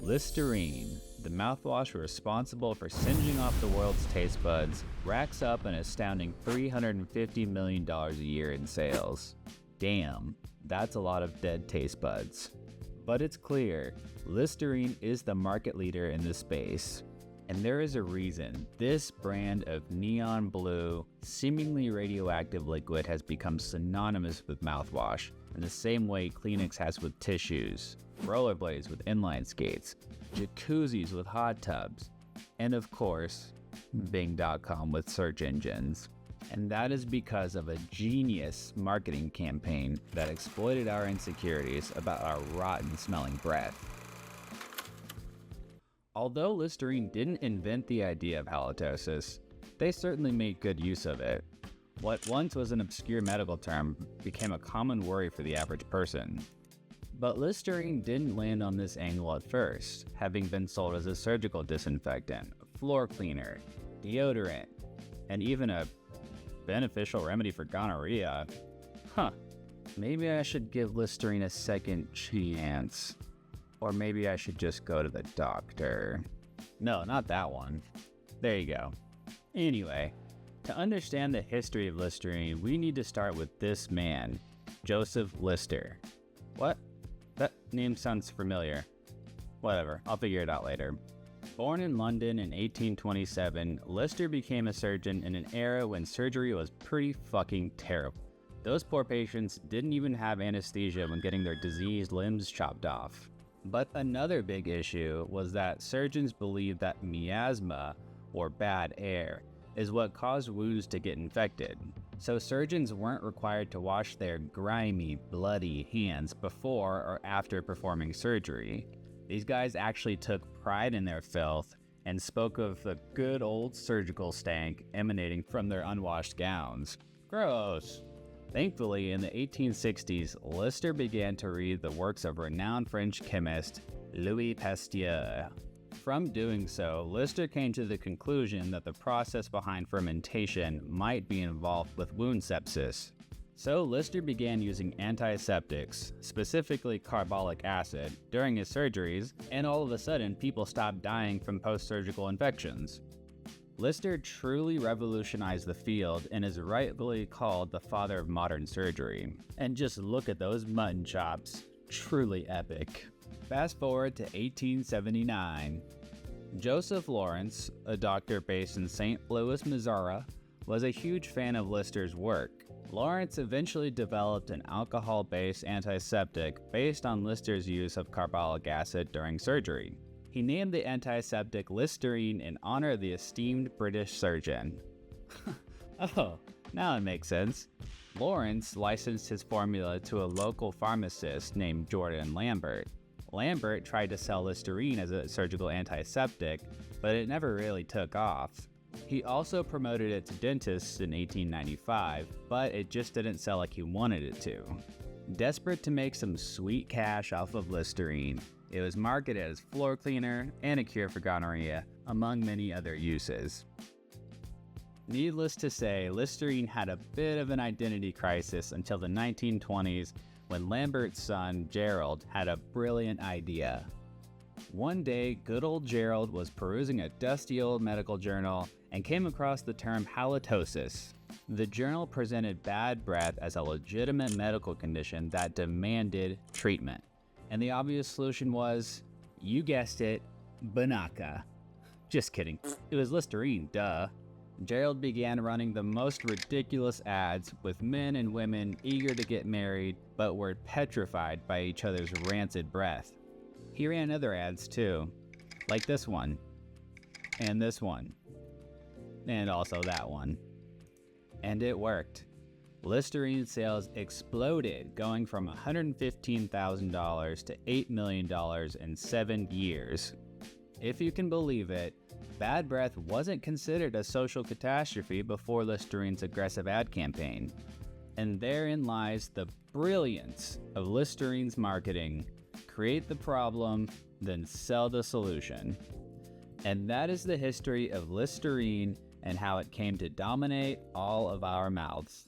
Listerine, the mouthwash responsible for singeing off the world's taste buds, racks up an astounding $350 million a year in sales. Damn, that's a lot of dead taste buds. But it's clear, Listerine is the market leader in this space. And there is a reason this brand of neon blue, seemingly radioactive liquid has become synonymous with mouthwash, in the same way Kleenex has with tissues, rollerblades with inline skates, jacuzzis with hot tubs, and of course, Bing.com with search engines. And that is because of a genius marketing campaign that exploited our insecurities about our rotten-smelling breath. Although Listerine didn't invent the idea of halitosis, they certainly made good use of it. What once was an obscure medical term became a common worry for the average person. But Listerine didn't land on this angle at first, having been sold as a surgical disinfectant, floor cleaner, deodorant, and even a beneficial remedy for gonorrhea. Maybe I should give Listerine a second chance. Or maybe I should just go to the doctor. No, not that one. There you go. Anyway, to understand the history of Listerine, we need to start with this man, Joseph Lister. What? That name sounds familiar. Whatever, I'll figure it out later. Born in London in 1827, Lister became a surgeon in an era when surgery was pretty fucking terrible. Those poor patients didn't even have anesthesia when getting their diseased limbs chopped off. But another big issue was that surgeons believed that miasma, or bad air, is what caused wounds to get infected. So surgeons weren't required to wash their grimy, bloody hands before or after performing surgery. These guys actually took pride in their filth and spoke of the good old surgical stank emanating from their unwashed gowns. Gross! Thankfully, in the 1860s, Lister began to read the works of renowned French chemist Louis Pasteur. From doing so, Lister came to the conclusion that the process behind fermentation might be involved with wound sepsis. So Lister began using antiseptics, specifically carbolic acid, during his surgeries, and all of a sudden people stopped dying from post-surgical infections. Lister truly revolutionized the field and is rightfully called the father of modern surgery. And just look at those mutton chops, truly epic. Fast forward to 1879. Joseph Lawrence, a doctor based in St. Louis, Missouri, was a huge fan of Lister's work. Lawrence eventually developed an alcohol-based antiseptic based on Lister's use of carbolic acid during surgery. He named the antiseptic Listerine in honor of the esteemed British surgeon. Oh, now it makes sense. Lawrence licensed his formula to a local pharmacist named Jordan Lambert. Lambert tried to sell Listerine as a surgical antiseptic, but it never really took off. He also promoted it to dentists in 1895, but it just didn't sell like he wanted it to. Desperate to make some sweet cash off of Listerine, it was marketed as floor cleaner and a cure for gonorrhea, among many other uses. Needless to say, Listerine had a bit of an identity crisis until the 1920s when Lambert's son, Gerald, had a brilliant idea. One day, good old Gerald was perusing a dusty old medical journal and came across the term halitosis. The journal presented bad breath as a legitimate medical condition that demanded treatment. And the obvious solution was, you guessed it, Banaka. Just kidding, it was Listerine, duh. Gerald began running the most ridiculous ads with men and women eager to get married but were petrified by each other's rancid breath. He ran other ads too, like this one, and this one, and also that one. And it worked. Listerine sales exploded, going from $115,000 to $8 million in 7 years. If you can believe it, bad breath wasn't considered a social catastrophe before Listerine's aggressive ad campaign. And therein lies the brilliance of Listerine's marketing. Create the problem, then sell the solution. And that is the history of Listerine and how it came to dominate all of our mouths.